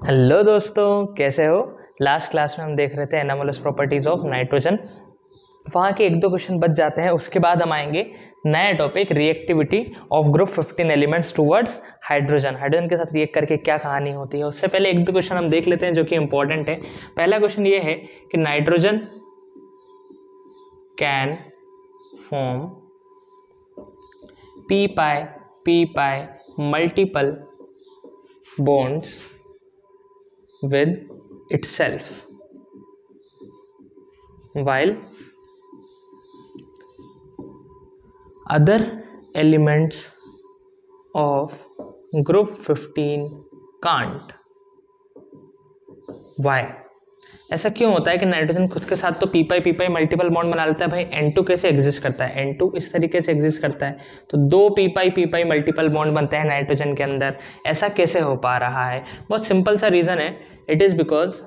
Hello दोस्तों, कैसे हो। लास्ट क्लास में हम देख रहे थे एनामोलस प्रॉपर्टीज ऑफ नाइट्रोजन। वहाँ के एक दो क्वेश्चन बच जाते हैं, उसके बाद हम आएंगे नया topic reactivity of group 15 elements towards hydrogen. Hydrogen के साथ रिएक्ट करके क्या कहानी होती है, उससे पहले एक दो क्वेश्चन हम देख लेते हैं जो कि इंपॉर्टेंट है। पहला क्वेश्चन ये है कि nitrogen can form P pi multiple bonds with itself while other elements of group 15 can't। why? ऐसा क्यों होता है कि नाइट्रोजन खुद के साथ तो पी पाई मल्टीपल बॉन्ड बना लेता है। भाई N2 कैसे एग्जिस्ट करता है, N2 इस तरीके से एग्जिस्ट करता है, तो दो पी पाई मल्टीपल बॉन्ड बनते हैं नाइट्रोजन के अंदर। ऐसा कैसे हो पा रहा है? बहुत सिंपल सा रीजन है, इट इज बिकॉज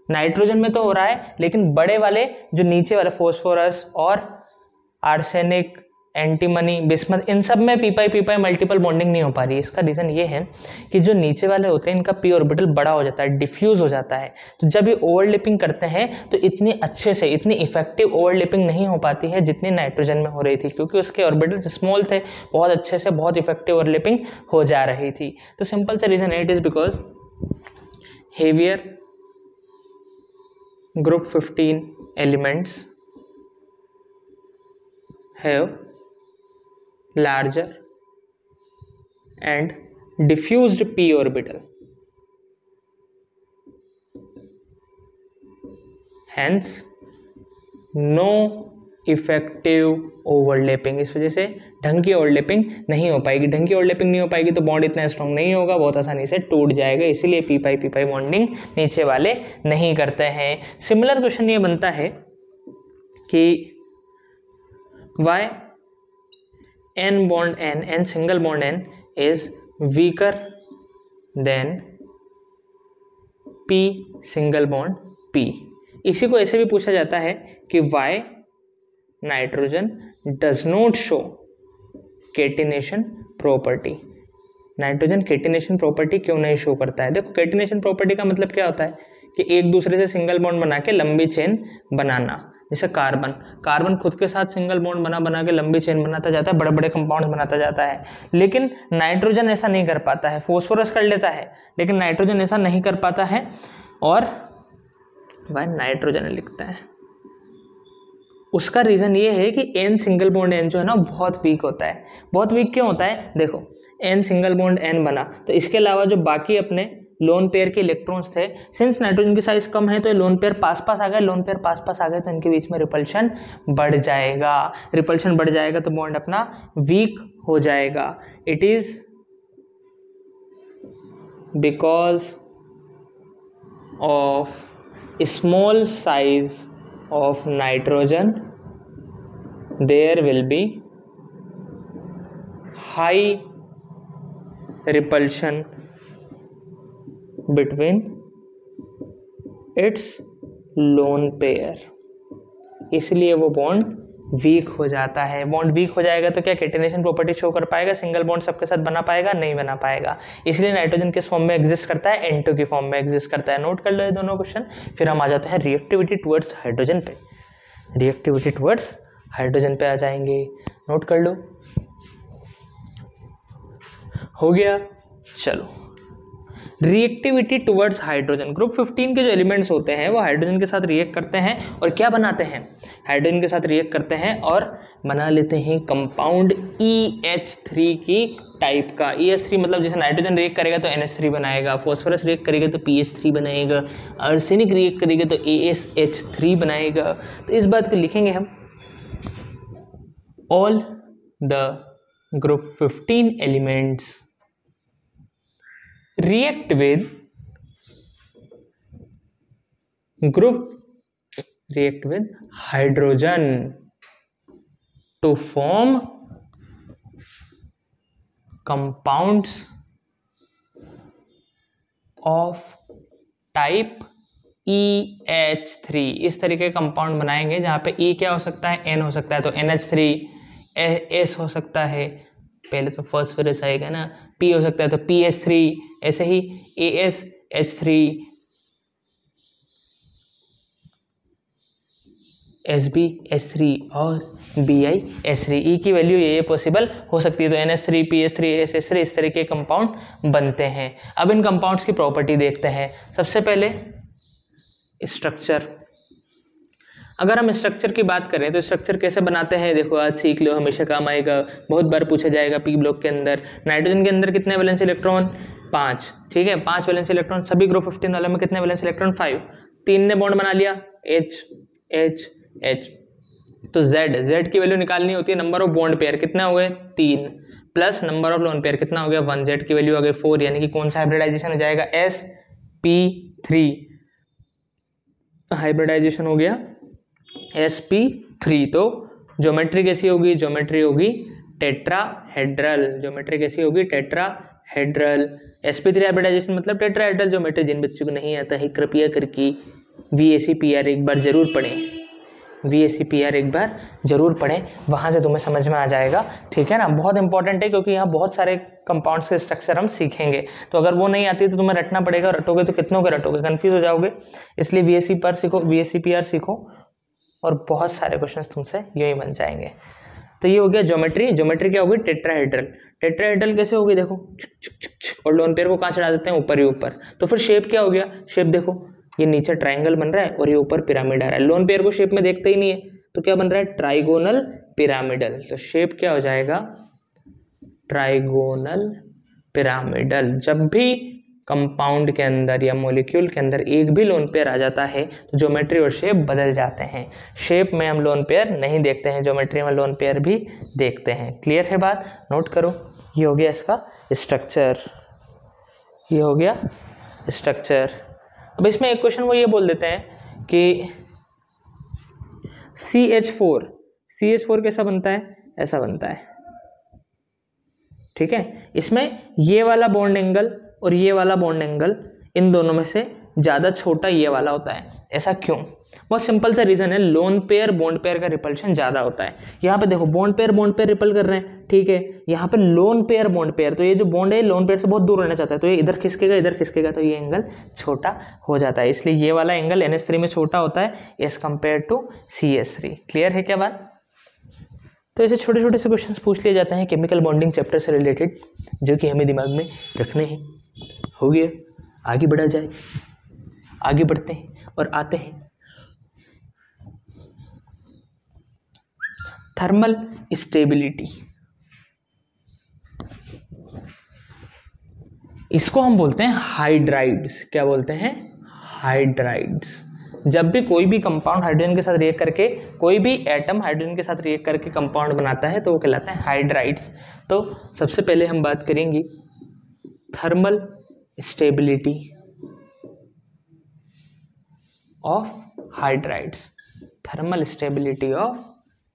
नाइट्रोजन में तो हो रहा है, लेकिन बड़े वाले जो नीचे वाले फॉस्फोरस और आर्सेनिक, एंटीमनी, बिस्मथ, इन सब में पी पाई मल्टीपल बॉन्डिंग नहीं हो पा रही है। इसका रीज़न ये है कि जो नीचे वाले होते हैं इनका पी ऑर्बिटल बड़ा हो जाता है, डिफ्यूज हो जाता है। तो जब ये ओवरलैपिंग करते हैं तो इतनी अच्छे से, इतनी इफेक्टिव ओवरलैपिंग नहीं हो पाती है जितनी नाइट्रोजन में हो रही थी, क्योंकि उसके ऑर्बिटल स्मॉल थे, बहुत अच्छे से बहुत इफेक्टिव ओवरलैपिंग हो जा रही थी। तो सिंपल से रीज़न है, it is because heavier group 15 elements have larger and diffused p orbital, hence no effective overlapping। इस वजह से ढंग की ओवरलैपिंग नहीं हो पाएगी। ढंग की ओवरलैपिंग नहीं हो पाएगी तो बॉन्ड इतना स्ट्रॉन्ग नहीं होगा, बहुत आसानी से टूट जाएगा। इसीलिए पी पाई बॉन्डिंग नीचे वाले नहीं करते हैं। सिमिलर क्वेश्चन ये बनता है कि why N bond N single bond N is weaker than P single bond P. इसी को ऐसे भी पूछा जाता है कि why nitrogen does not show catenation property. Nitrogen catenation property क्यों नहीं शो करता है? देखो, केटिनेशन प्रॉपर्टी का मतलब क्या होता है कि एक दूसरे से सिंगल बॉन्ड बना के लंबी चेन बनाना। जैसे कार्बन खुद के साथ सिंगल बॉन्ड बना के लंबी चेन बनाता जाता है, बड़े बड़े कंपाउंड बनाता जाता है, लेकिन नाइट्रोजन ऐसा नहीं कर पाता है। फॉस्फोरस कर लेता है, लेकिन नाइट्रोजन ऐसा नहीं कर पाता है। और वह नाइट्रोजन लिखता है, उसका रीज़न ये है कि एन सिंगल बॉन्ड एन जो है ना बहुत वीक होता है। बहुत वीक क्यों होता है? देखो, एन सिंगल बॉन्ड एन बना तो इसके अलावा जो बाकी अपने लोन पेयर के इलेक्ट्रॉन्स थे, सिंस नाइट्रोजन की साइज कम है तो ये लोन पेयर पास पास आ गए, तो इनके बीच में रिपल्शन बढ़ जाएगा। रिपल्शन बढ़ जाएगा तो बॉन्ड अपना वीक हो जाएगा। It is because of small size of nitrogen there will be high repulsion between its lone pair, इसलिए वो बॉन्ड वीक हो जाता है। बॉन्ड वीक हो जाएगा तो क्या केटिनेशन प्रॉपर्टी शो कर पाएगा? सिंगल बॉन्ड सबके साथ बना पाएगा? नहीं बना पाएगा। इसलिए नाइट्रोजन किस फॉर्म में एग्जिस्ट करता है? N2 की फॉर्म में एग्जिस्ट करता है। नोट कर लो ये दोनों क्वेश्चन। फिर हम आ जाते हैं रिएक्टिविटी टुवर्ड्स हाइड्रोजन पे। रिएक्टिविटी टुवर्ड्स हाइड्रोजन पे आ जाएंगे, नोट कर लो। हो गया, चलो। रिएक्टिविटी टुवर्ड्स हाइड्रोजन, ग्रुप 15 के जो एलिमेंट्स होते हैं वो हाइड्रोजन के साथ रिएक्ट करते हैं और क्या बनाते हैं? हाइड्रोजन के साथ रिएक्ट करते हैं और बना लेते हैं कंपाउंड EH3 की टाइप का। EH3 मतलब जैसे नाइट्रोजन रिएक्ट करेगा तो NH3 बनाएगा, फॉस्फोरस रिएक्ट करेगा तो PH3 बनाएगा, आर्सेनिक रिएक्ट करेगा तो ASH3 बनाएगा। तो इस बात को लिखेंगे हम, all the group 15 elements react with hydrogen to form compounds of type EH3। इस तरीके का कंपाउंड बनाएंगे जहाँ पे E क्या हो सकता है? N हो सकता है, तो NH3, S हो सकता है, पहले तो फॉस्फोरस आएगा ना, P हो सकता है तो PH3, ऐसे ही ASH3, SbH3 और BiH3, E की वैल्यू ये पॉसिबल हो सकती है। तो NH3, PH3, ASH3 इस तरह के कंपाउंड बनते हैं। अब इन कंपाउंड्स की प्रॉपर्टी देखते हैं। सबसे पहले स्ट्रक्चर। अगर हम स्ट्रक्चर की बात करें तो स्ट्रक्चर कैसे बनाते हैं, देखो आज सीख लो, हमेशा काम आएगा, बहुत बार पूछा जाएगा। पी ब्लॉक के अंदर नाइट्रोजन के अंदर कितने वैलेंस इलेक्ट्रॉन, 5, ठीक है, 5 वैलेंस इलेक्ट्रॉन। सभी ग्रुप 15 वाले में कितने वैलेंस इलेक्ट्रॉन, 5। 3 ने बॉन्ड बना लिया, H, तो Z की वैल्यू निकालनी होती है, नंबर ऑफ बॉन्ड पेयर कितना हो गए 3, plus number of lone pair कितना हो गया 1, Z की वैल्यू आ गई 4, यानी कि कौन सा हाइब्रिडाइजेशन हो जाएगा, sp3, हाइब्रिडाइजेशन हो गया sp3। तो ज्योमेट्री कैसी होगी, ज्योमेट्री होगी टेट्राहेड्रल, ज्योमेट्री कैसी होगी टेट्राहेड्रल। sp3 हाइब्रिडाइजेशन मतलब टेट्राहेड्रल ज्योमेट्री। जिन बच्चों को नहीं आता है कृपया करके VACPR एक बार जरूर पढ़ें, VACPR एक बार जरूर पढ़ें, वहाँ से तुम्हें समझ में आ जाएगा, ठीक है ना। बहुत इंपॉर्टेंट है क्योंकि यहाँ बहुत सारे कंपाउंड्स के स्ट्रक्चर हम सीखेंगे, तो अगर वो नहीं आती तो तुम्हें रटना पड़ेगा, रटोगे तो कितनों के रटोगे, कंफ्यूज हो जाओगे। इसलिए VACPR सीखो और बहुत सारे क्वेश्चन तुमसे यूँ ही बन जाएंगे। तो ये हो गया ज्योमेट्री। ज्योमेट्री क्या होगी टेट्राहेड्रल। टेट्राहेड्रल कैसे होगी, देखो और लोन पेयर को कहाँ चढ़ा देते हैं, ऊपर ही ऊपर। तो फिर शेप क्या हो गया, शेप देखो ये नीचे ट्राइंगल बन रहा है और ये ऊपर पिरामिड आ रहा है। लोन पेयर को शेप में देखते ही नहीं है तो क्या बन रहा है, ट्राइगोनल पिरामिडल। तो शेप क्या हो जाएगा, ट्राइगोनल पिरामिडल। जब भी कंपाउंड के अंदर या मॉलिक्यूल के अंदर एक भी लोन पेयर आ जाता है तो ज्योमेट्री और शेप बदल जाते हैं। शेप में हम लोन पेयर नहीं देखते हैं, ज्योमेट्री में लोन पेयर भी देखते हैं। क्लियर है बात, नोट करो। ये हो गया इसका स्ट्रक्चर, ये हो गया स्ट्रक्चर। अब इसमें एक क्वेश्चन वो ये बोल देते हैं कि CH4 कैसा बनता है, ऐसा बनता है, ठीक है। इसमें ये वाला बॉन्ड एंगल और ये वाला बॉन्ड एंगल, इन दोनों में से ज़्यादा छोटा ये वाला होता है। ऐसा क्यों, बहुत सिंपल सा रीज़न है, लोन पेयर बॉन्ड पेयर का रिपल्शन ज़्यादा होता है। यहाँ पे देखो बॉन्ड पेयर रिपल कर रहे हैं, ठीक है। यहाँ पे लोन पेयर बॉन्ड पेयर, तो ये जो बॉन्ड है लोन पेयर से बहुत दूर रहना चाहता है, तो ये इधर खिसकेगा तो ये एंगल छोटा हो जाता है। इसलिए ये वाला एंगल NH3 में छोटा होता है as compare to CH3। Clear है क्या बात। तो ऐसे छोटे छोटे से क्वेश्चंस पूछ लिए जाते हैं केमिकल बॉन्डिंग चैप्टर से रिलेटेड, जो कि हमें दिमाग में रखने हैं। हो गया, आगे बढ़ा जाए, आगे बढ़ते हैं और आते हैं थर्मल स्टेबिलिटी। इसको हम बोलते हैं हाइड्राइड्स। क्या बोलते हैं, हाइड्राइड्स। जब भी कोई भी कंपाउंड हाइड्रोजन के साथ रिएक्ट करके, कोई भी एटम हाइड्रोजन के साथ रिएक्ट करके कंपाउंड बनाता है तो वो कहलाता है हाइड्राइड्स। तो सबसे पहले हम बात करेंगे thermal stability of hydrides, thermal stability of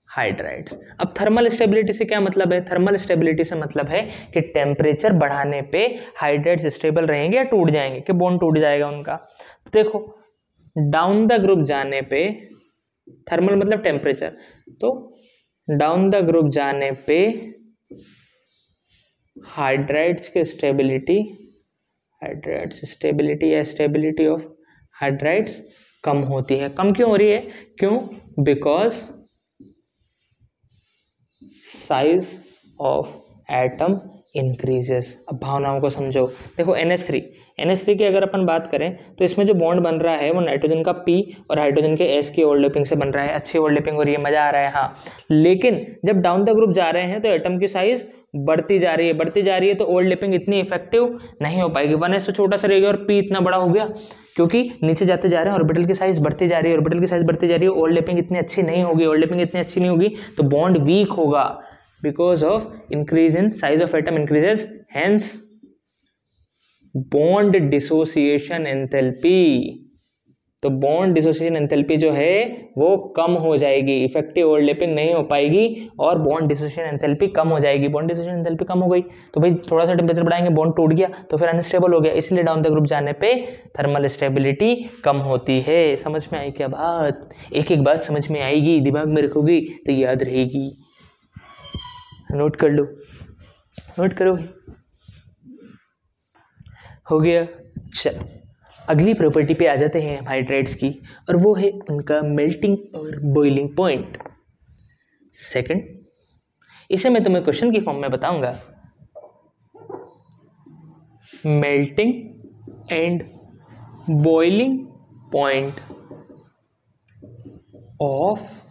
hydrides. अब थर्मल स्टेबिलिटी से क्या मतलब है, थर्मल स्टेबिलिटी से मतलब है कि टेम्परेचर बढ़ाने पे हाइड्राइड्स स्टेबल रहेंगे या टूट जाएंगे, कि बॉन्ड टूट जाएगा उनका। तो देखो डाउन द ग्रुप जाने पे, थर्मल मतलब टेम्परेचर, तो डाउन द ग्रुप जाने पे हाइड्राइड्स की स्टेबिलिटी, हाइड्राइड्स स्टेबिलिटी या स्टेबिलिटी ऑफ हाइड्राइड्स कम होती है। कम क्यों हो रही है, क्यों, because size of atom increases. अब भावनाओं को समझो, देखो NH3 की अगर अपन बात करें तो इसमें जो बॉन्ड बन रहा है वो नाइट्रोजन का P और हाइड्रोजन के S की ओवरलैपिंग से बन रहा है। अच्छी ओवरलैपिंग हो रही है, मजा आ रहा है, हाँ। लेकिन जब डाउन द ग्रुप जा रहे हैं तो एटम की साइज बढ़ती जा रही है, तो ओवरलैपिंग इतनी इफेक्टिव नहीं हो पाएगी। 1s तो छोटा सा रहेगा और P इतना बड़ा हो गया, क्योंकि नीचे जाते जा रहे हैं, ऑर्बिटल की साइज बढ़ती जा रही है, ओवरलैपिंग इतनी अच्छी नहीं होगी, तो बॉन्ड वीक होगा because of increase in size of atom increases, hence bond dissociation enthalpy। तो बॉन्ड डिसोसिएशन एंथैल्पी जो है वो कम हो जाएगी, इफेक्टिव ओवरलैपिंग नहीं हो पाएगी और बॉन्ड डिसोसिएशन एंथैल्पी कम हो जाएगी। बॉन्ड डिसोसिएशन एंथैल्पी कम हो गई तो भाई थोड़ा सा टेम्परेचर बढ़ाएंगे, बॉन्ड टूट गया तो फिर अनस्टेबल हो गया, इसलिए डाउन द ग्रुप जाने पे थर्मल स्टेबिलिटी कम होती है। समझ में आई क्या बात, एक एक बात समझ में आएगी, दिमाग में रखोगी तो याद रहेगी, नोट कर लो। नोट करोगे? हो गया। चलो अगली प्रॉपर्टी पे आ जाते हैं हम हाइड्राइड्स की, और वो है उनका मेल्टिंग और बॉइलिंग पॉइंट। सेकंड, इसे मैं तुम्हें क्वेश्चन की फॉर्म में बताऊंगा। Melting and boiling point of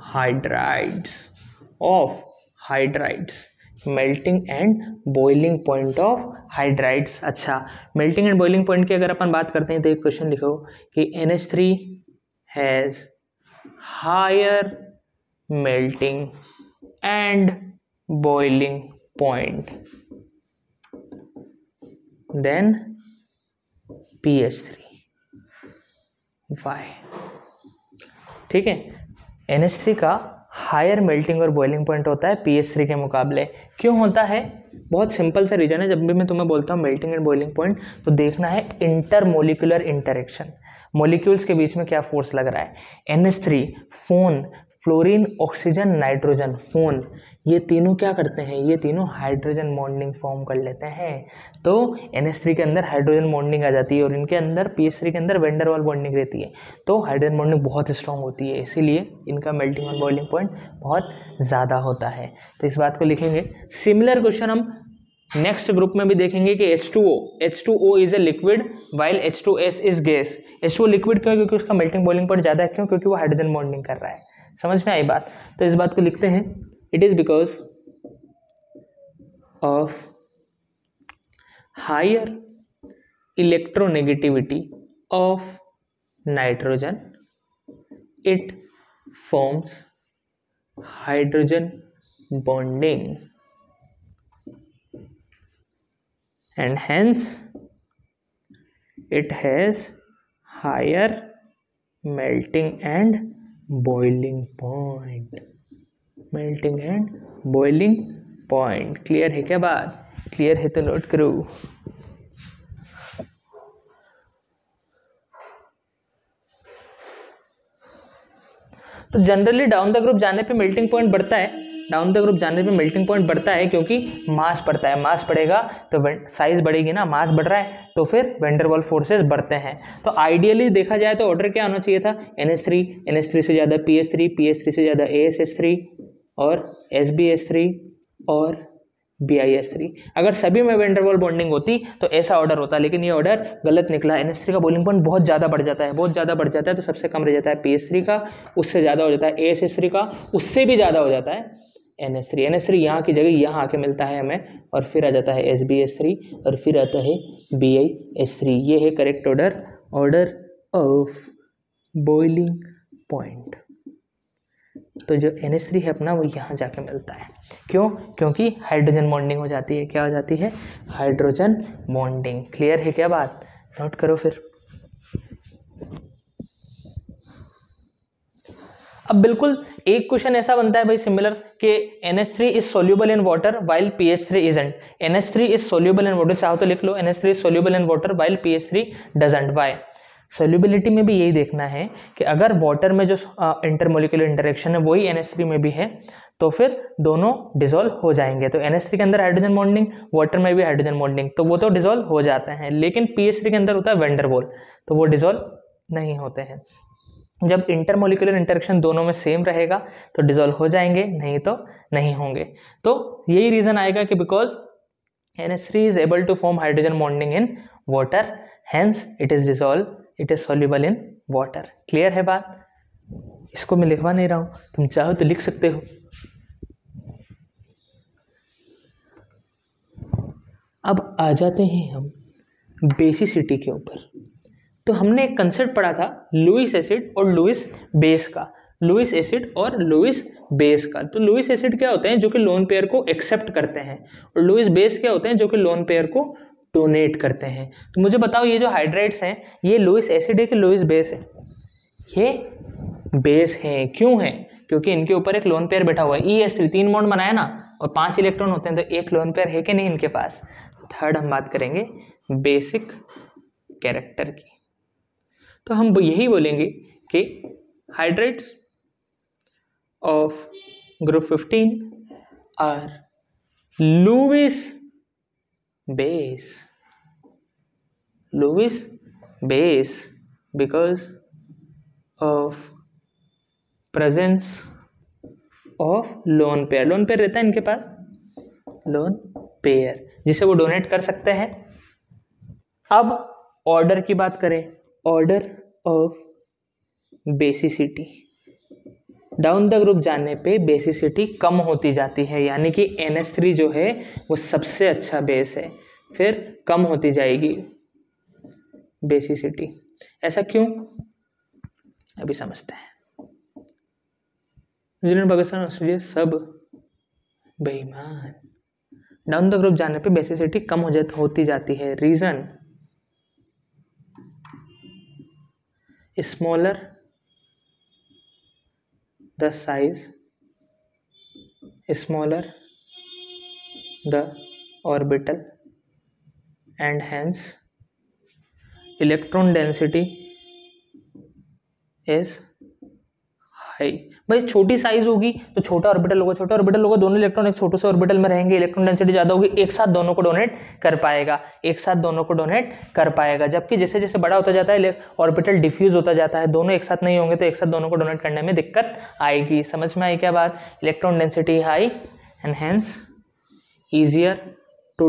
hydrides, melting and boiling point of hydrides. अच्छा, मेल्टिंग एंड बॉइलिंग पॉइंट की अगर अपन बात करते हैं तो एक क्वेश्चन लिखो कि NH3 has higher melting and boiling point than PH3। Why? ठीक है, NH3 का हायर मेल्टिंग और बॉइलिंग पॉइंट होता है PH3 के मुकाबले। क्यों होता है? बहुत सिंपल सा रीजन है। जब भी मैं तुम्हें बोलता हूँ मेल्टिंग एंड बॉइलिंग पॉइंट, तो देखना है इंटरमोलिकुलर इंटरेक्शन, मॉलिक्यूल्स के बीच में क्या फोर्स लग रहा है। NH3, phone, fluorine, oxygen, nitrogen, phone, ये तीनों क्या करते हैं? ये तीनों हाइड्रोजन बॉन्डिंग फॉर्म कर लेते हैं। तो NH3 के अंदर हाइड्रोजन बॉन्डिंग आ जाती है और इनके अंदर PH3 के अंदर वैन डर वाल बॉन्डिंग रहती है। तो हाइड्रोजन बॉन्डिंग बहुत स्ट्रांग होती है, इसीलिए इनका मेल्टिंग और बॉइलिंग पॉइंट बहुत ज़्यादा होता है। तो इस बात को लिखेंगे। सिमिलर क्वेश्चन हम नेक्स्ट ग्रुप में भी देखेंगे कि H2O is a liquid while H2S is gas. H2O liquid क्यों? क्योंकि उसका मेल्टिंग बॉइलिंग पॉइंट ज़्यादा है। क्यों? क्योंकि वो हाइड्रोजन बॉन्डिंग कर रहा है। समझ में आई बात? तो इस बात को लिखते हैं, it is because of higher electronegativity of nitrogen it forms hydrogen bonding and hence it has higher melting and boiling point। Clear है क्या बात? क्लियर है तो नोट करो। तो जनरली डाउन द ग्रुप जाने पे मेल्टिंग पॉइंट बढ़ता है, क्योंकि मास बढ़ता है। मास बढ़ेगा तो साइज बढ़ेगी ना, मास बढ़ रहा है तो फिर वैन डर वाल फोर्सेस बढ़ते हैं। तो आइडियली देखा जाए तो ऑर्डर क्या होना चाहिए था? NH3 से ज़्यादा PH3 से ज़्यादा ASH3 और SbH3 और BiH3। अगर सभी में वैन डर वाल बॉन्डिंग होती तो ऐसा ऑर्डर होता, लेकिन ये ऑर्डर गलत निकला। NH3 का बॉइलिंग पॉइंट बहुत ज़्यादा बढ़ जाता है, तो सबसे कम रह जाता है PH3 का, उससे ज़्यादा हो जाता है ASH3 का, उससे भी ज़्यादा हो जाता है NH3 यहाँ की जगह यहाँ आके मिलता है हमें, और फिर आ जाता है SbH3 और फिर आता है BiH3। ये है correct order of boiling point. तो जो NH3 है अपना वो यहाँ जाके मिलता है। क्यों? क्योंकि हाइड्रोजन बॉन्डिंग हो जाती है। क्या हो जाती है? Hydrogen bonding. क्लियर है क्या बात? नोट करो फिर। अब बिल्कुल एक क्वेश्चन ऐसा बनता है भाई सिमिलर कि NH3 is soluble in water while PH3 isn't. NH3 is soluble in water, चाहो तो लिख लो NH3 is soluble in water while PH3 doesn't. Why? Solubility में भी यही देखना है कि अगर वाटर में जो इंटरमोलिकुलर इंटरेक्शन है वही NH3 में भी है तो फिर दोनों डिसॉल्व हो जाएंगे। तो NH3 के अंदर हाइड्रोजन बॉन्डिंग, वाटर में भी हाइड्रोजन बॉन्डिंग, तो वो तो डिसॉल्व हो जाते हैं। लेकिन PH3 के अंदर होता है वैन डर वाल, तो वो डिसॉल्व नहीं होते हैं। जब इंटरमोलिकुलर इंटरेक्शन दोनों में सेम रहेगा तो डिसॉल्व हो जाएंगे, नहीं तो नहीं होंगे। तो यही रीजन आएगा कि because NH3 is able to form hydrogen bonding in water, hence it is soluble in water. Clear है बात? इसको मैं लिखवा नहीं रहा हूं, तुम चाहो तो लिख सकते हो। अब आ जाते हैं हम बेसिसिटी के ऊपर। तो हमने एक कंसेप्ट पढ़ा था लुईस एसिड और लुईस बेस का। तो लुईस एसिड क्या होते हैं? जो कि लोन पेयर को एक्सेप्ट करते हैं, और लुईस बेस क्या होते हैं? जो कि लोन पेयर को डोनेट करते हैं। तो मुझे बताओ ये जो हाइड्राइड्स हैं ये लुईस एसिड है कि लुईस बेस है? ये बेस हैं। क्यों है? क्योंकि इनके ऊपर एक लोन पेयर बैठा हुआ है। EH3 3 बॉन्ड बनाया ना, और 5 इलेक्ट्रॉन होते हैं, तो एक लोन पेयर है कि नहीं इनके पास? थर्ड हम बात करेंगे बेसिक कैरेक्टर की। तो हम यही बोलेंगे कि hydrides of group 15 are Lewis base because of presence of lone pair रहता है इनके पास, लोन पेयर, जिसे वो डोनेट कर सकते हैं। अब ऑर्डर की बात करें, order of basicity, down the group जाने पे बेसिसिटी कम होती जाती है, यानी कि NH3 जो है वो सबसे अच्छा बेस है, फिर कम होती जाएगी बेसिसिटी। ऐसा क्यों, अभी समझते हैं। न्यूजीलैंड, पाकिस्तान, ऑस्ट्रेलिया सब बेईमान। डाउन द ग्रुप जाने पे बेसिसिटी कम होती जाती है। Reason, smaller the size, smaller the orbital and hence electron density is high. भाई छोटी साइज होगी तो छोटा ऑर्बिटल होगा, दोनों इलेक्ट्रॉन एक छोटे से ऑर्बिटल में रहेंगे, इलेक्ट्रॉन डेंसिटी ज्यादा होगी, एक साथ दोनों को डोनेट कर पाएगा। जबकि जैसे जैसे बड़ा होता जाता है ऑर्बिटल डिफ्यूज होता जाता है, दोनों एक साथ नहीं होंगे तो एक साथ दोनों को डोनेट करने में दिक्कत आएगी। समझ में आई क्या बात? Electron density high and hence easier to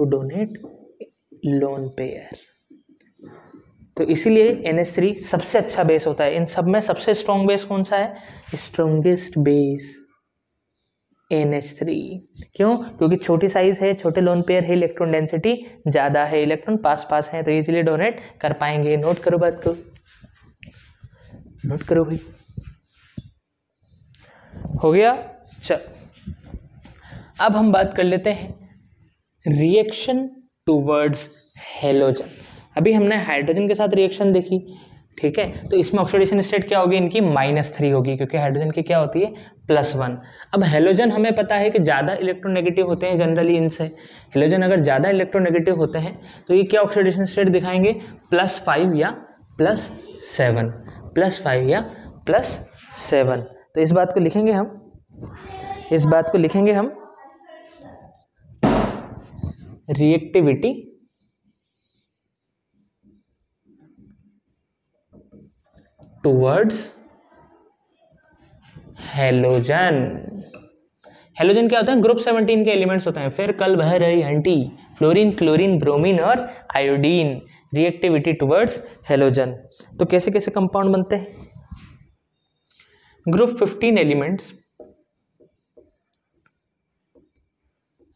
donate, lone pair. तो इसीलिए NH3 सबसे अच्छा बेस होता है। इन सब में सबसे स्ट्रॉन्ग बेस कौन सा है? Strongest base NH3। क्यों? क्योंकि छोटी साइज है, छोटे लोन पेयर है, इलेक्ट्रॉन डेंसिटी ज़्यादा है, इलेक्ट्रॉन पास है, तो इजीली डोनेट कर पाएंगे। नोट करो बात को, नोट करो भाई। हो गया? चल अब हम बात कर लेते हैं रिएक्शन टूवर्ड्स हेलोजन। अभी हमने हाइड्रोजन के साथ रिएक्शन देखी, ठीक है, तो इसमें ऑक्सीडेशन स्टेट क्या होगी इनकी? -3 होगी, क्योंकि हाइड्रोजन की क्या होती है? +1। अब हेलोजन हमें पता है कि ज़्यादा इलेक्ट्रोनेगेटिव होते हैं जनरली इनसे। हेलोजन अगर ज़्यादा इलेक्ट्रोनेगेटिव होते हैं तो ये क्या ऑक्सीडेशन स्टेट दिखाएंगे? +5 या +7, +5 या +7। तो इस बात को लिखेंगे हम, रिएक्टिविटी टूवर्ड्स हेलोजन। हेलोजन क्या होता है? ग्रुप 17 के एलिमेंट्स होते हैं, फिर कल बह रही एंटी, फ्लोरीन, क्लोरीन, ब्रोमीन और आयोडीन। Reactivity towards halogen. तो कैसे कैसे कंपाउंड बनते हैं? Group 15 elements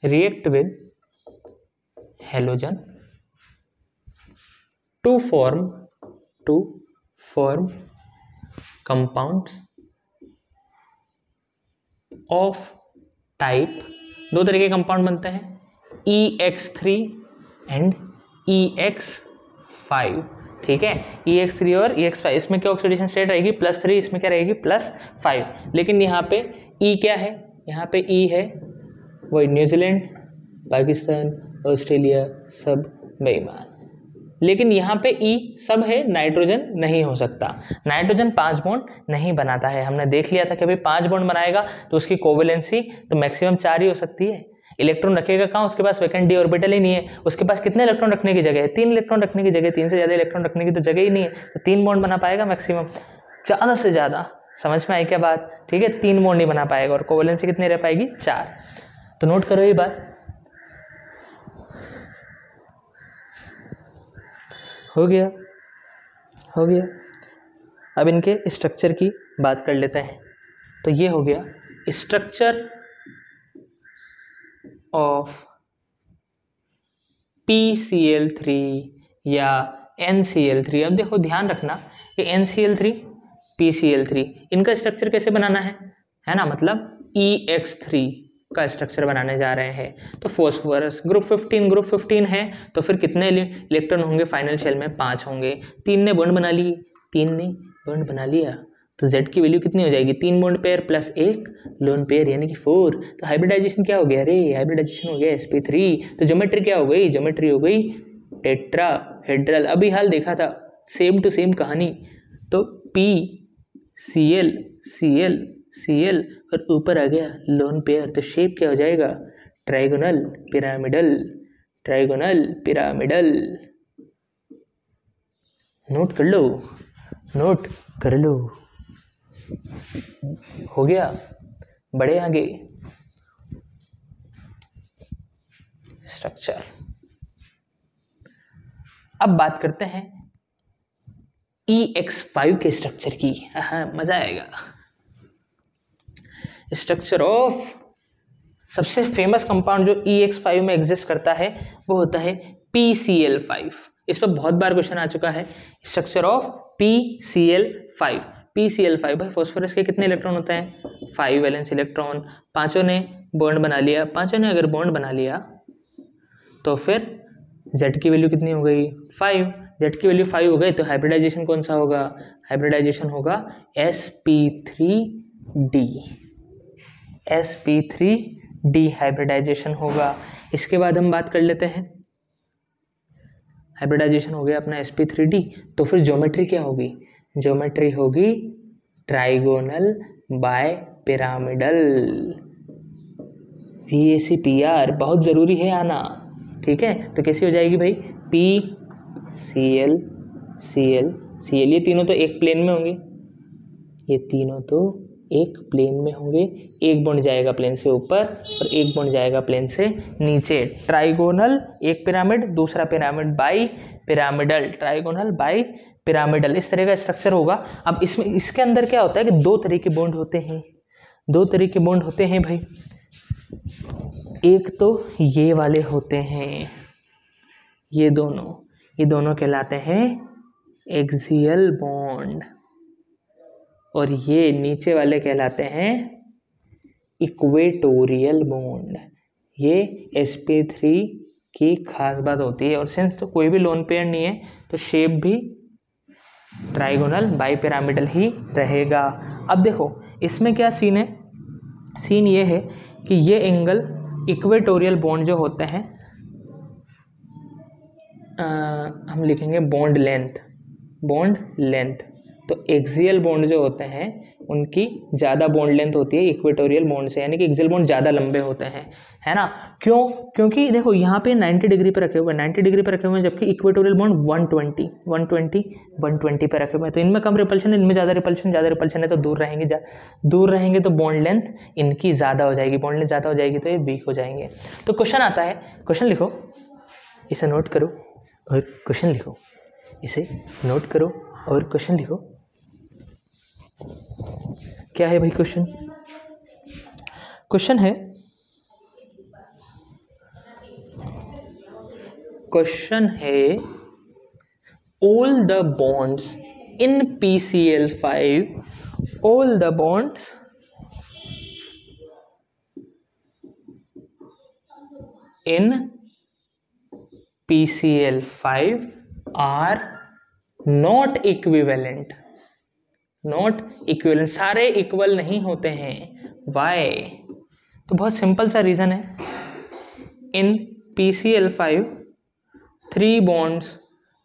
react with halogen to form compounds of type, दो तरह के कंपाउंड बनते हैं, EX3 एंड EX5, ठीक है, EX3 और EX5। इसमें क्या ऑक्सीडेशन स्टेट रहेगी? +3, इसमें क्या रहेगी? +5। लेकिन यहाँ पे E क्या है? यहाँ पे E है वही न्यूजीलैंड, पाकिस्तान, ऑस्ट्रेलिया सब बेईमान। लेकिन यहाँ पे E सब है, नाइट्रोजन नहीं हो सकता। नाइट्रोजन 5 बॉन्ड नहीं बनाता है। हमने देख लिया था कि भाई 5 बॉन्ड बनाएगा तो उसकी कोवेलेंसी तो मैक्सिमम 4 ही हो सकती है। इलेक्ट्रॉन रखेगा कहाँ? उसके पास वैकेंट डी ऑर्बिटल ही नहीं है। उसके पास कितने इलेक्ट्रॉन रखने की जगह है? 3 इलेक्ट्रॉन रखने की जगह, 3 से ज़्यादा इलेक्ट्रॉन रखने की तो जगह ही नहीं है, तो 3 बॉन्ड बना पाएगा मैक्सिमम, ज़्यादा से ज़्यादा। समझ में आई क्या बात? ठीक है, 3 बॉन्ड नहीं बना पाएगा और कोवेलेंसी कितनी रह पाएगी? 4। तो नोट करो ये बात। हो गया। अब इनके स्ट्रक्चर की बात कर लेते हैं। तो ये हो गया स्ट्रक्चर ऑफ PCl3 या NCl3। अब देखो ध्यान रखना कि NCl3, PCl3 इनका स्ट्रक्चर कैसे बनाना है ना, मतलब EX3 का स्ट्रक्चर बनाने जा रहे हैं। तो फॉस्फोरस ग्रुप 15 है, तो फिर कितने इलेक्ट्रॉन होंगे फाइनल शेल में? 5 होंगे। 3 ने बॉन्ड बना लिया, तो Z की वैल्यू कितनी हो जाएगी? 3 bond pair plus 1 lone pair यानी कि 4। तो हाइब्रिडाइजेशन क्या हो गया? हाइब्रिडाइजेशन हो गया sp3। तो ज्योमेट्री क्या हो गई? ज्योमेट्री हो गई टेट्राहेड्रल। अभी हाल देखा था, सेम टू सेम कहानी। तो PCl Cl और ऊपर आ गया लोन पेयर, तो शेप क्या हो जाएगा? Trigonal pyramidal, trigonal pyramidal. Note कर लो, नोट कर लो। हो गया, बढ़े आगे। स्ट्रक्चर। अब बात करते हैं EX5 के स्ट्रक्चर की। हाँ, मजा आएगा। स्ट्रक्चर ऑफ सबसे फेमस कंपाउंड जो EX5 में एग्जिस्ट करता है वो होता है PCl5। इस पर बहुत बार क्वेश्चन आ चुका है। Structure of PCl5। PCl5 भाई फॉस्फोरस के कितने इलेक्ट्रॉन होते हैं? 5 वैलेंस इलेक्ट्रॉन। पांचों ने बॉन्ड बना लिया, पांचों ने अगर बॉन्ड बना लिया तो फिर Z की वैल्यू कितनी हो गई? 5। Z की वैल्यू 5 हो गई तो हाइब्रिडाइजेशन कौन सा होगा? हाइब्रिडाइजेशन होगा sp3d। sp3d हाइब्रिडाइजेशन होगा। इसके बाद हम बात कर लेते हैं, हाइब्रिडाइजेशन हो गया अपना sp3d, तो फिर ज्योमेट्री क्या होगी? ज्योमेट्री होगी ट्राइगोनल बाय पिरामिडल। VACPR बहुत ज़रूरी है आना, ठीक है? तो कैसी हो जाएगी भाई? PCl Cl Cl, ये तीनों तो एक प्लेन में होंगे, ये तीनों तो एक प्लेन में होंगे। एक बॉन्ड जाएगा प्लेन से ऊपर और एक बॉन्ड जाएगा प्लेन से नीचे। ट्राइगोनल एक पिरामिड, दूसरा pyramid bi pyramidal, trigonal bi pyramidal, इस तरह का स्ट्रक्चर होगा। अब इसमें इसके अंदर क्या होता है कि दो तरह के बॉन्ड होते हैं, दो तरह के बॉन्ड होते हैं भाई। एक तो ये वाले होते हैं, ये दोनों कहलाते हैं एक्सियल बॉन्ड, और ये नीचे वाले कहलाते हैं इक्वेटोरियल बॉन्ड। ये sp3 की खास बात होती है। और सिंस तो कोई भी लोन पेयर नहीं है तो शेप भी ट्राइगोनल बाई पिरामिडल ही रहेगा। अब देखो इसमें क्या सीन है? सीन ये है कि ये एंगल इक्वेटोरियल बॉन्ड जो होते हैं, हम लिखेंगे बॉन्ड लेंथ। तो एक्सियल बॉन्ड जो होते हैं उनकी ज़्यादा बॉन्ड लेंथ होती है इक्वेटोरियल बॉन्ड से, यानी कि एक्सियल बॉन्ड ज़्यादा लंबे होते हैं, है ना? क्यों? क्योंकि देखो यहाँ पे 90 डिग्री पे रखे हुए हैं, 90 डिग्री पे रखे हुए हैं, जबकि इक्वेटोरियल बॉन्ड 120 पे रखे हुए हैं। तो इनमें कम रिपल्शन है, इनमें ज़्यादा रिपल्शन है, तो दूर रहेंगे तो बॉन्ड लेंथ इनकी ज़्यादा हो जाएगी, बॉन्ड लेंथ ज़्यादा हो जाएगी तो ये वीक हो जाएंगे। तो क्वेश्चन आता है, क्वेश्चन लिखो, इसे नोट करो और क्वेश्चन लिखो, इसे नोट करो और क्वेश्चन लिखो। क्या है भाई क्वेश्चन? क्वेश्चन है all the bonds in PCl5, all the bonds in PCl5 are not equivalent, सारे इक्वल नहीं होते हैं। Why? तो बहुत सिंपल सा रीज़न है। इन PCl5 3 bonds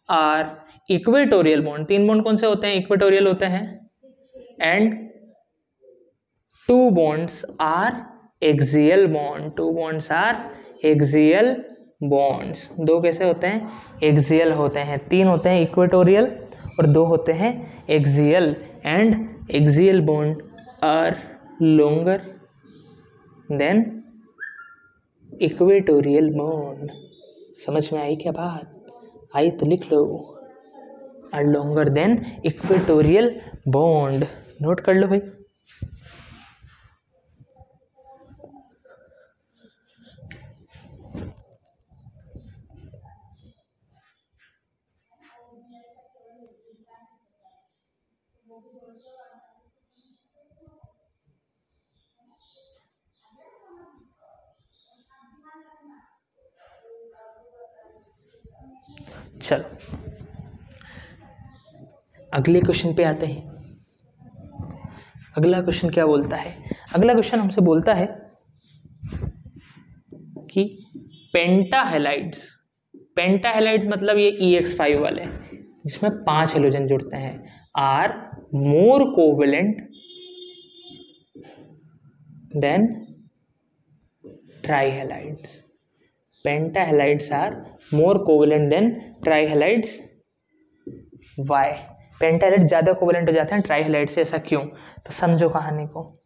are equatorial bond, 3 bond कौन से होते हैं? इक्वेटोरियल होते हैं। And 2 bonds are axial bond, 2 bonds are axial bonds. 2 कैसे होते हैं? एक्सियल होते हैं। 3 होते हैं इक्वेटोरियल और 2 होते हैं axial. And axial bond are longer than equatorial bond. समझ में आई क्या बात? आई तो लिख लो, are longer than equatorial bond. Note कर लो भाई। चलो अगले क्वेश्चन पे आते हैं। अगला क्वेश्चन क्या बोलता है? अगला क्वेश्चन हमसे बोलता है कि पेंटाहेलाइड्स मतलब ये EX5 वाले जिसमें 5 हेलोजन जुड़ते हैं, are more covalent than trihalides. Pentahalides are more covalent than trihalides. Why? Pentahalide ज़्यादा कोवेलेंट हो जाते हैं ट्राइहैलाइड से, ऐसा क्यों? तो समझो कहानी को.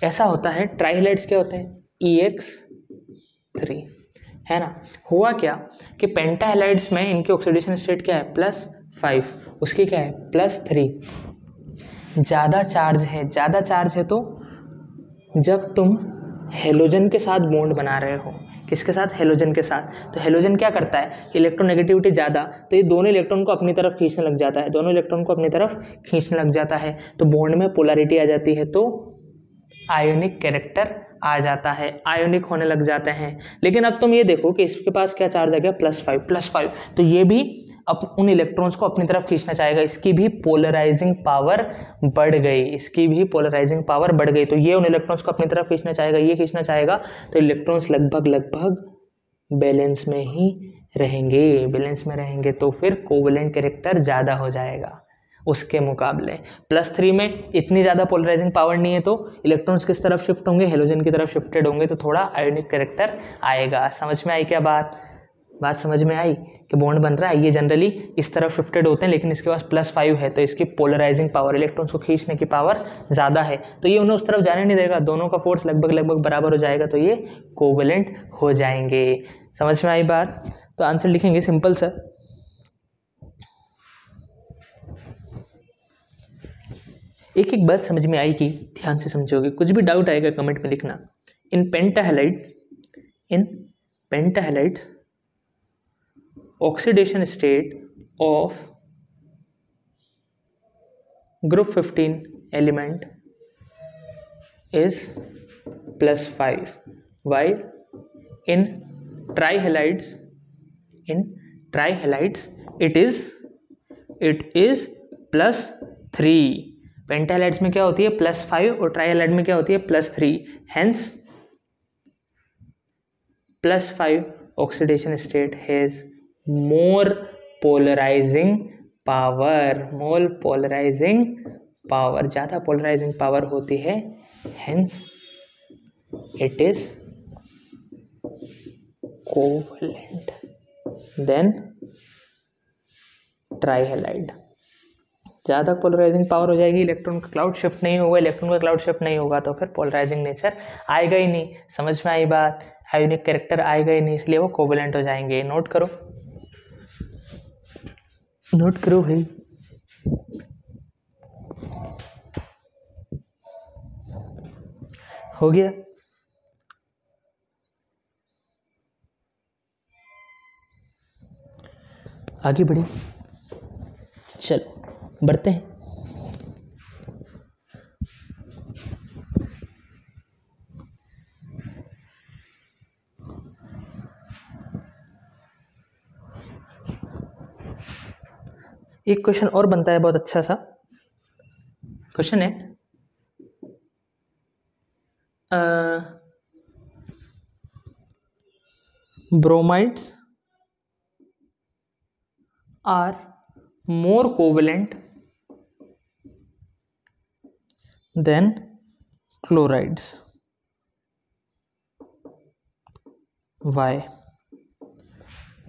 ऐसा होता है, ट्राइहैलाइड्स क्या होते हैं? EX3, है ना. हुआ क्या कि पेंटाहैलाइड्स में इनकी ऑक्सीडेशन स्टेट क्या है? +5. उसकी क्या है? +3. ज़्यादा चार्ज है. ज़्यादा चार्ज है तो जब तुम हेलोजन के साथ बॉन्ड बना रहे हो, किसके साथ? हेलोजन के साथ. तो हेलोजन क्या करता है? इलेक्ट्रोनेगेटिविटी ज़्यादा, तो ये दोनों इलेक्ट्रॉन को अपनी तरफ खींचने लग जाता है. दोनों इलेक्ट्रॉन को अपनी तरफ खींचने लग जाता है तो बॉन्ड में पोलैरिटी आ जाती है, तो आयोनिक कैरेक्टर आ जाता है, आयोनिक होने लग जाते हैं. लेकिन अब तुम ये देखो कि इसके पास क्या चार्ज आ गया? +5. तो ये भी अब उन इलेक्ट्रॉन्स को अपनी तरफ खींचना चाहेगा. इसकी भी पोलराइजिंग पावर बढ़ गई. तो ये उन इलेक्ट्रॉन्स को अपनी तरफ खींचना चाहेगा, ये खींचना चाहेगा. तो इलेक्ट्रॉन्स लगभग बैलेंस में रहेंगे. तो फिर कोवेलेंट कैरेक्टर ज़्यादा हो जाएगा उसके मुकाबले. +3 में इतनी ज़्यादा पोलराइजिंग पावर नहीं है, तो इलेक्ट्रॉन्स किस तरफ शिफ्ट होंगे? हेलोजन की तरफ शिफ्टेड होंगे, तो थोड़ा आयोनिक कैरेक्टर आएगा. समझ में आई क्या बात समझ में आई कि बॉन्ड बन रहा है, ये जनरली इस तरफ शिफ्टेड होते हैं, लेकिन इसके पास +5 है तो इसकी पोलराइजिंग पावर, इलेक्ट्रॉन्स को खींचने की पावर ज़्यादा है, तो ये उन्हें उस तरफ जाने नहीं देगा. दोनों का फोर्स लगभग बराबर हो जाएगा, तो ये कोवेलेंट हो जाएंगे. समझ में आई बात? तो आंसर लिखेंगे सिंपल सा. एक बात समझ में आई कि ध्यान से समझोगे. कुछ भी डाउट आएगा कमेंट में लिखना. इन पेंटाहैलाइड्स oxidation state of group 15 element is +5, while in trihalides it is +3. पेंटाहैलाइड्स में क्या होती है? +5 और ट्राइहैलाइड में क्या होती है? +3. Hence +5 oxidation state has more polarizing power. ज़्यादा पोलराइजिंग पावर होती है. Hence it is covalent than trihalide. ज़्यादा पोलराइजिंग पावर हो जाएगी, इलेक्ट्रॉन का क्लाउड शिफ्ट नहीं होगा, तो फिर पोलराइजिंग नेचर आएगा ही नहीं. समझ में आई बात? आयोनिक कैरेक्टर आएगा ही नहीं, इसलिए वो कोवेलेंट हो जाएंगे. नोट करो भाई. हो गया? आगे बढ़े, चलो बढ़ते हैं. एक क्वेश्चन और बनता है, बहुत अच्छा सा क्वेश्चन है. Bromides are more covalent than chlorides. Why?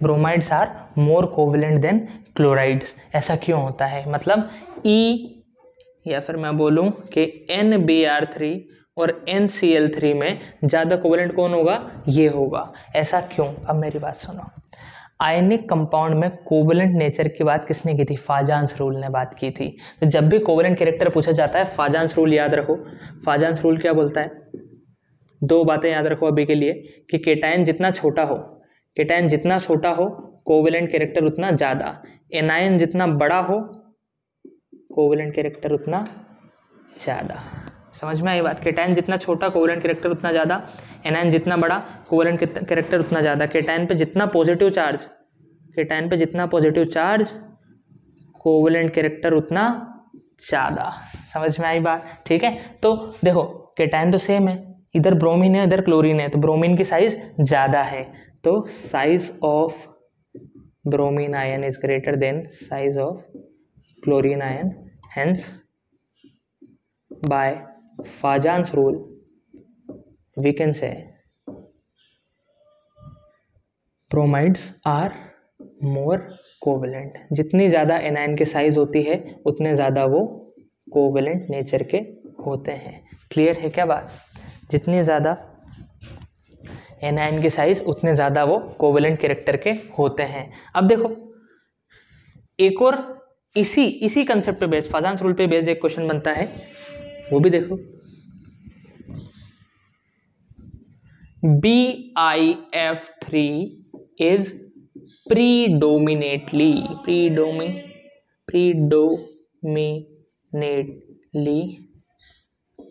Bromides are more covalent than chlorides. ऐसा क्यों होता है? मतलब E, या फिर मैं बोलूं कि NBr3 और NCl3 में ज़्यादा कोवेलेंट कौन होगा? ये होगा. ऐसा क्यों? अब मेरी बात सुनो. आयनिक कंपाउंड में कोवेलेंट नेचर की बात किसने की थी? फाजान्स रूल ने बात की थी. तो जब भी कोवेलेंट कैरेक्टर पूछा जाता है, फाजान्स रूल याद रखो. फाजान्स रूल क्या बोलता है? 2 बातें याद रखो अभी के लिए, कि केटायन जितना छोटा हो कोवेलेंट कैरेक्टर उतना ज़्यादा. एनायन जितना बड़ा हो कोवेलेंट कैरेक्टर उतना ज़्यादा. समझ में आई बात? केटायन जितना छोटा कोवेलेंट कैरेक्टर उतना ज़्यादा, एनायन जितना बड़ा कोवेलेंट कैरेक्टर उतना ज़्यादा. केटायन पे जितना पॉजिटिव चार्ज कोवेलेंट कैरेक्टर उतना ज़्यादा. समझ में आई बात? ठीक है. तो देखो केटायन तो सेम है, इधर ब्रोमीन है इधर क्लोरीन है, तो ब्रोमीन की साइज ज़्यादा है, तो size of bromine ion is greater than size of chlorine ion. Hence by Fajans rule we can say bromides are more covalent. जितनी ज़्यादा एनायन की साइज होती है उतने ज़्यादा वो कोवेलेंट नेचर के होते हैं। क्लियर है क्या बात? जितनी ज़्यादा एनायन की साइज उतने ज़्यादा वो कोवेलेंट कैरेक्टर के होते हैं। अब देखो एक और इसी कंसेप्ट पे बेस्ड, फाजान्स रूल पे बेस्ड एक क्वेश्चन बनता है, वो भी देखो। BiF3 इज predominantly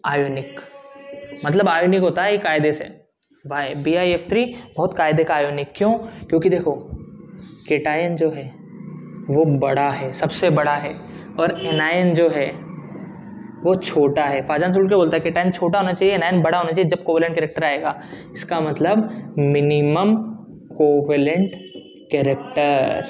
आयोनिक, मतलब आयोनिक होता है कायदे से। भाई BiF3 बहुत कायदे का आयोनिक। क्यों? क्योंकि देखो केटायन जो है वो बड़ा है, सबसे बड़ा है, और एनायन जो है वो छोटा है। फाजान्स रूल क्या बोलता है? केटायन छोटा होना चाहिए, एनायन बड़ा होना चाहिए जब कोवेलेंट कैरेक्टर आएगा। इसका मतलब minimum covalent character,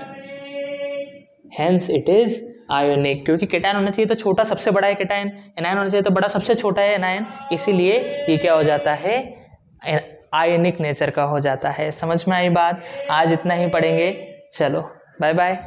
hence it is ionic. क्योंकि केटायन होना चाहिए तो छोटा सबसे बड़ा है केटायन, एनायन होना चाहिए तो बड़ा सबसे छोटा है एनायन, इसीलिए ये क्या हो जाता है? आयोनिक नेचर का हो जाता है। समझ में आई बात? आज इतना ही पढ़ेंगे, चलो बाय बाय।